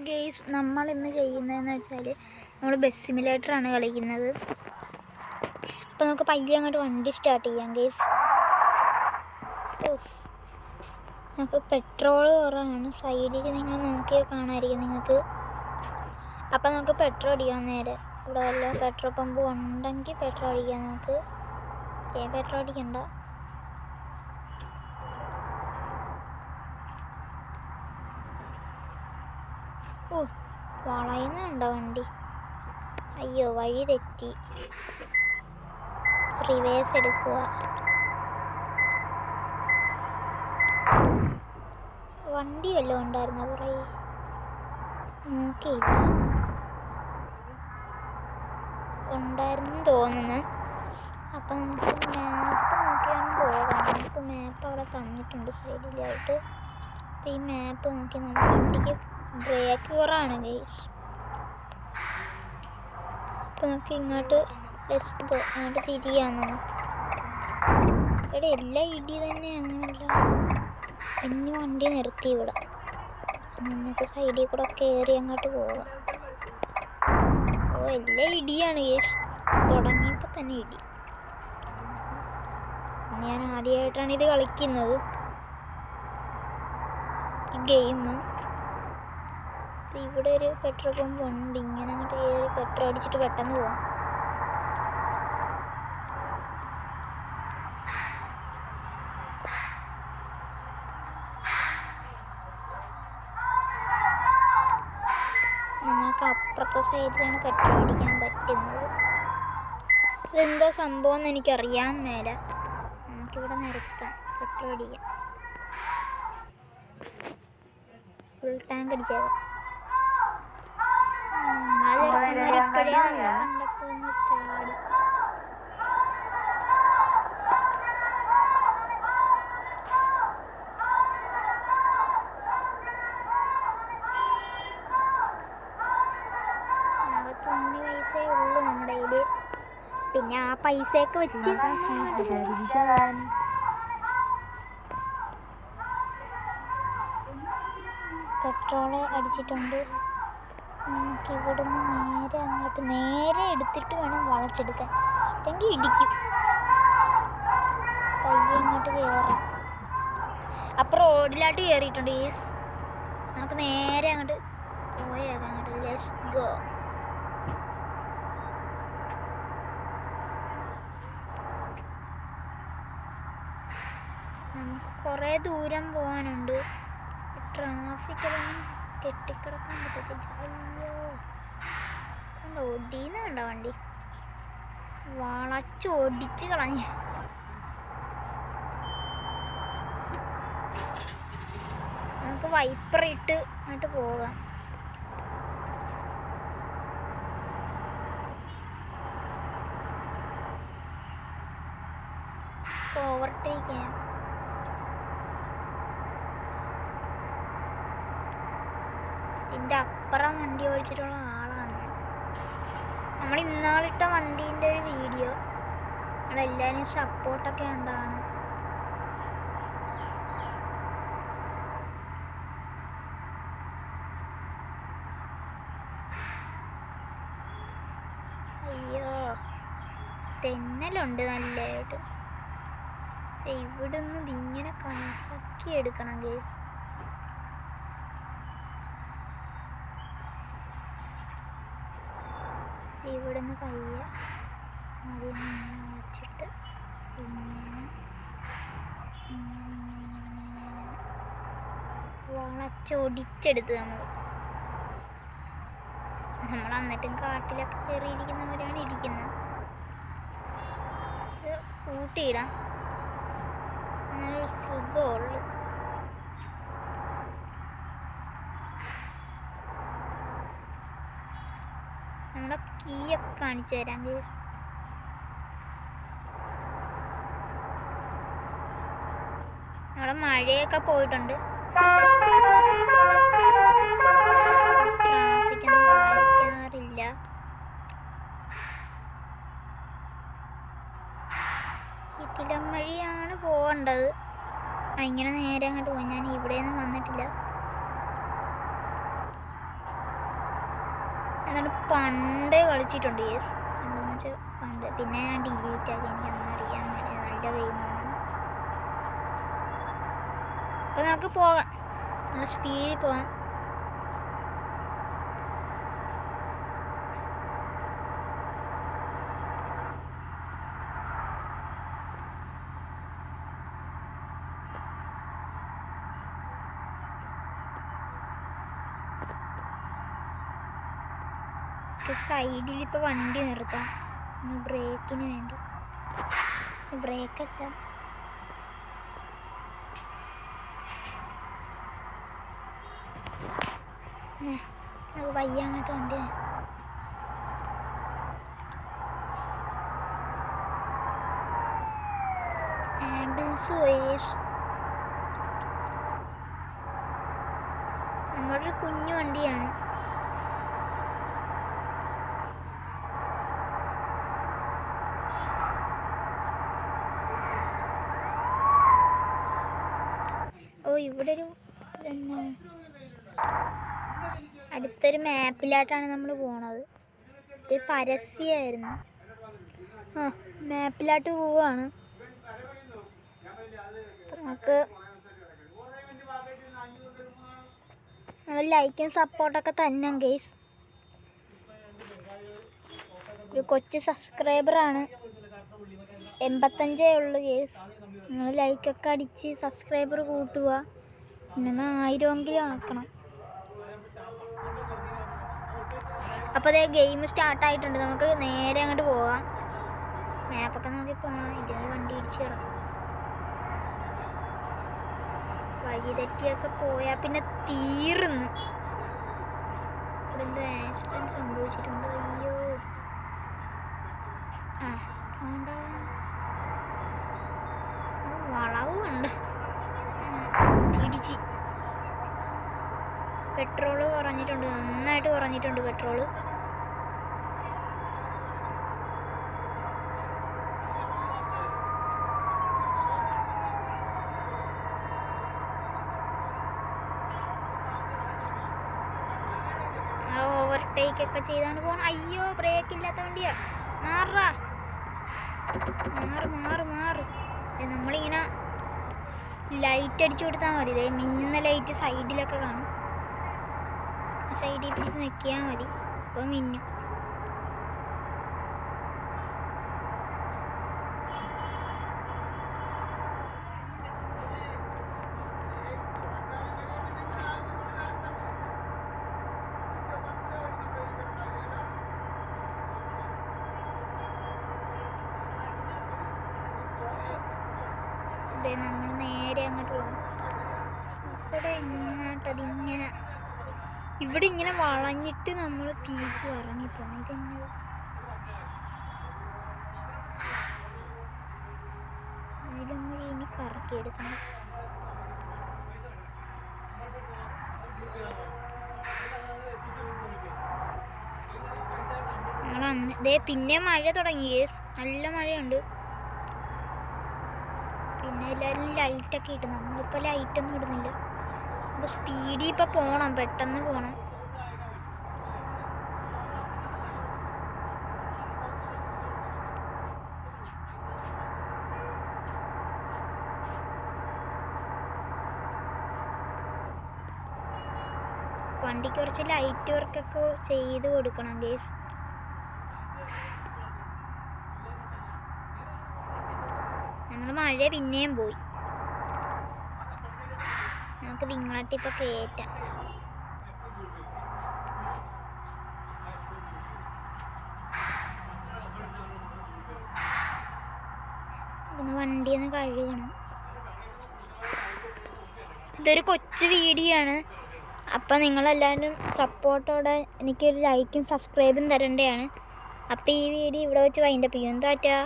Guys നമ്മൾ ഇന്ന് ചെയ്യുന്നതെന്ന് വെച്ചാൽ നമ്മൾ ബസ് സിമുലേറ്ററാണ് കളിക്കുന്നത്. അപ്പോൾ നമുക്ക് പയ്യെ അങ്ങോട്ട് വണ്ടി സ്റ്റാർട്ട് ചെയ്യാം ഗെയ്സ്. നമുക്ക് പെട്രോൾ കുറവാണ്, സൈഡിൽ നിങ്ങൾ നോക്കിയാൽ കാണാമായിരിക്കും നിങ്ങൾക്ക്. അപ്പോൾ നമുക്ക് പെട്രോൾ അടിക്കാം നേരെ. ഇവിടെ വല്ല പെട്രോൾ പമ്പ് ഉണ്ടെങ്കിൽ പെട്രോൾ അടിക്കാം നമുക്ക്. പെട്രോൾ അടിക്കണ്ട. വളയുന്നുണ്ടോ വണ്ടി? അയ്യോ, വഴി തെറ്റി. റിവേഴ്സ് എടുക്കുക. വണ്ടി വല്ലതും ഉണ്ടായിരുന്നോ പുറകെ? നോക്കിയില്ല. ഉണ്ടായിരുന്നു തോന്നുന്നു. അപ്പം നമുക്ക് മാപ്പ് നോക്കിയാണ് പോകാം. നമുക്ക് മാപ്പ് അവിടെ തന്നിട്ടുണ്ട് സൈഡിലായിട്ട്. അപ്പം ഈ മാപ്പ് നോക്കി നമ്മൾ വണ്ടിക്ക് ബ്രേക്ക് കുറവാണ് ഗൈസ്. അപ്പോൾ നമുക്ക് ഇങ്ങോട്ട് അങ്ങോട്ട് തിരിയാം. നമുക്ക് ഇവിടെ എല്ലാം ഇടി തന്നെയാണല്ലോ. ഇനി വണ്ടി നിർത്തി ഇവിടെ. നമുക്ക് സൈഡിൽ കൂടെ കയറി അങ്ങോട്ട് പോകാം. എല്ലാം ഇടിയാണ് ഗൈസ്. തുടങ്ങിയപ്പോൾ തന്നെ ഇടി. ഞാൻ ആദ്യമായിട്ടാണ് ഇത് കളിക്കുന്നത് ഈ ഗെയിം. ഇവിടെ ഒരു പെട്രോൾ പമ്പ് ഉണ്ട്. ഇങ്ങനെ അങ്ങോട്ട് കയറി പെട്രോൾ അടിച്ചിട്ട് പെട്ടെന്ന് പോവാം. നമുക്ക് അപ്പുറത്തെ സൈഡിലാണ് പെട്രോൾ അടിക്കാൻ പറ്റുന്നത്. ഇതെന്താ സംഭവം എന്ന് എനിക്കറിയാൻ മേല. നമുക്കിവിടെ നിർത്താം, പെട്രോൾ അടിക്കാം. ഫുൾ ടാങ്ക് അടിച്ചേക്കാം. ഇപ്പോഴേ നമ്മളെ കണ്ടപ്പോൾ ഒന്ന് ചാടി. ആകെ 20 പൈസയേ ഉള്ളൂ നമ്മുടെ കയ്യിൽ. പിന്നെ ആ പൈസയൊക്കെ വെച്ച് പെട്രോള് അടിച്ചിട്ടുണ്ട്. നമുക്ക് ഇവിടുന്ന് നേരെ അങ്ങോട്ട് നേരെ എടുത്തിട്ട് വേണം വളച്ചെടുക്കാൻ, അല്ലെങ്കിൽ ഇടിക്കും. പയ്യെ ഇങ്ങോട്ട് കയറാം. അപ്പം റോഡിലായിട്ട് കയറിയിട്ടുണ്ട് യേസ്. നമുക്ക് നേരെ അങ്ങോട്ട് പോയേക്കാം. അങ്ങോട്ട് ലെറ്റ്സ് ഗോ. നമുക്ക് കുറേ ദൂരം പോകാനുണ്ട്. ട്രാഫിക്കിലൊന്നും കെട്ടിക്കിടക്കാൻ പറ്റത്തില്ല. അയ്യോ, കണ്ടോ ഒടിയുന്ന കണ്ടോ വണ്ടി? വളച്ചൊടിച്ച് കളഞ്ഞ്. നമുക്ക് വൈപ്പർ ഇട്ട് അങ്ങോട്ട് പോകാം. ഓവർടേക്ക് ചെയ്യാം. ഇതിൻ്റെ അപ്പുറം വണ്ടി ഓടിച്ചിട്ടുള്ള ആളാണ്. നമ്മൾ ഇന്നാളിട്ട വണ്ടീൻ്റെ ഒരു വീഡിയോ നമ്മളെല്ലാവരും സപ്പോർട്ടൊക്കെ ഉണ്ടാണ്. അയ്യോ, തെന്നലുണ്ട് നല്ലതായിട്ട്. ഇവിടുന്ന് ഇതിങ്ങനെ കറക്കി എടുക്കണം ഗേസ്. ഇവിടുന്ന് പയ്യെ ആദ്യം ഇങ്ങനെ വളച്ചിട്ട് ഇങ്ങനെ വളച്ചൊടിച്ചെടുത്ത് നമ്മൾ എന്നിട്ടും കാട്ടിലൊക്കെ കയറിയിരിക്കുന്നവരാണ് ഇരിക്കുന്നത്. ഇത് കൂട്ടിയിടാം, നല്ലൊരു സുഖമുള്ളു. നമ്മുടെ കീയൊക്കെ കാണിച്ചു തരാം ഗേസ്. നമ്മുടെ മഴയൊക്കെ പോയിട്ടുണ്ട്. ട്രാഫിക്കൊന്നും പാലിക്കാറില്ല. ഇതിലും വഴിയാണ് പോകേണ്ടത്. ഇങ്ങനെ നേരെ അങ്ങോട്ട് പോയി. ഞാൻ ഇവിടെ ഒന്നും വന്നിട്ടില്ല. എന്നിട്ട് പണ്ടേ കളിച്ചിട്ടുണ്ട് യെസ് പണ്ടെന്ന് വെച്ചാൽ പണ്ട് പിന്നെ ഞാൻ ഡിലീറ്റ് ആക്കി എനിക്കൊന്നും അറിയാൻ നല്ല ഗെയിമാണ്. അപ്പോൾ നമുക്ക് പോകാം, നല്ല സ്പീഡിൽ പോകാം. സൈഡിൽ ഇപ്പോൾ വണ്ടി നിർത്താം ബ്രേക്കിന് വേണ്ടി. ബ്രേക്കൊക്കെ അത് വയ്യ അങ്ങോട്ട് വണ്ടി. ആംബുലൻസ് വേസ് നമ്മുടെ ഒരു കുഞ്ഞു വണ്ടിയാണ്. ഇവിടെ ഒരു അടുത്തൊരു മാപ്പിലായിട്ടാണ് നമ്മൾ പോണത്. ഇത് പരസ്യമായിരുന്നു. മാപ്പിലായിട്ട് പോവുകയാണ്. നമുക്ക് നമ്മൾ ലൈക്കും സപ്പോർട്ടൊക്കെ തന്നെ ഗൈസ്. ഒരു കൊച്ചു സബ്സ്ക്രൈബറാണ്, 85 ഉള്ളു ഗൈസ്. നിങ്ങൾ ലൈക്കൊക്കെ അടിച്ച് സബ്സ്ക്രൈബർ കൂട്ടുക, പിന്നെ 1000 ആക്കണം. അപ്പോൾ അതേ ഗെയിം സ്റ്റാർട്ടായിട്ടുണ്ട്. നമുക്ക് നേരെ അങ്ങോട്ട് പോകാം. മാപ്പൊക്കെ നോക്കി പോകണം, ഇല്ലെങ്കിൽ വണ്ടി ഇടിച്ച് കിടക്കും. വഴി തെറ്റിയൊക്കെ പോയാൽ പിന്നെ തീർന്ന്. ഇവിടെ എന്തോ ആക്സിഡൻറ്റ് സംഭവിച്ചിട്ടുണ്ട്. അയ്യോ വളവുണ്ട്, ഇടിച്ച്. പെട്രോള് കുറഞ്ഞിട്ടുണ്ട്, നന്നായിട്ട് കുറഞ്ഞിട്ടുണ്ട് പെട്രോള്. ഓവർടേക്ക് ഒക്കെ ചെയ്താണ് പോകണം. അയ്യോ ബ്രേക്ക് ഇല്ലാത്ത വണ്ടിയാ. മാറാ മാറ്. നമ്മളിങ്ങനെ ലൈറ്റ് അടിച്ചു കൊടുത്താൽ മതി. ഇതേ മിന്നുന്ന ലൈറ്റ് സൈഡിലൊക്കെ കാണും. സൈഡിൽ പിടിച്ച് നിൽക്കിയാൽ മതി, അപ്പോൾ മിന്നും. നമ്മൾ നേരെ അങ്ങോട്ട് പോകും. ഇവിടെ ഇങ്ങോട്ടതിങ്ങനെ ഇവിടെ ഇങ്ങനെ വളഞ്ഞിട്ട് നമ്മൾ തിരിച്ച് ഇറങ്ങിപ്പോണം. ഇതെന്നത് ഇതിലും കൂടി ഇനി കറക്കിയെടുക്കണം. ദേ പിന്നെ മഴ തുടങ്ങി, നല്ല മഴയുണ്ട്. പിന്നെ എല്ലാവരും ലൈറ്റൊക്കെ ഇട്ട്, നമ്മളിപ്പോൾ ലൈറ്റൊന്നും ഇടുന്നില്ല. അപ്പോൾ സ്പീഡിൽ ഇപ്പോൾ പോകണം, പെട്ടെന്ന് പോകണം. വണ്ടിക്ക് കുറച്ച് ലൈറ്റ് വർക്കൊക്കെ ചെയ്ത് കൊടുക്കണം ഗേസ്. നമ്മൾ മഴ പിന്നെയും പോയി. നമുക്ക് നിങ്ങളാട്ടിപ്പോൾ കയറ്റാം. ഒന്ന് വണ്ടിയൊന്ന് കഴുകണം. ഇതൊരു കൊച്ചു വീഡിയോ ആണ്. അപ്പം നിങ്ങളെല്ലാവരും സപ്പോർട്ടോടെ എനിക്കൊരു ലൈക്കും സബ്സ്ക്രൈബും തരേണ്ടതാണ്. അപ്പോൾ ഈ വീഡിയോ ഇവിടെ വെച്ച് വൈൻഡപ്പ് ചെയ്യും. ടാറ്റാ.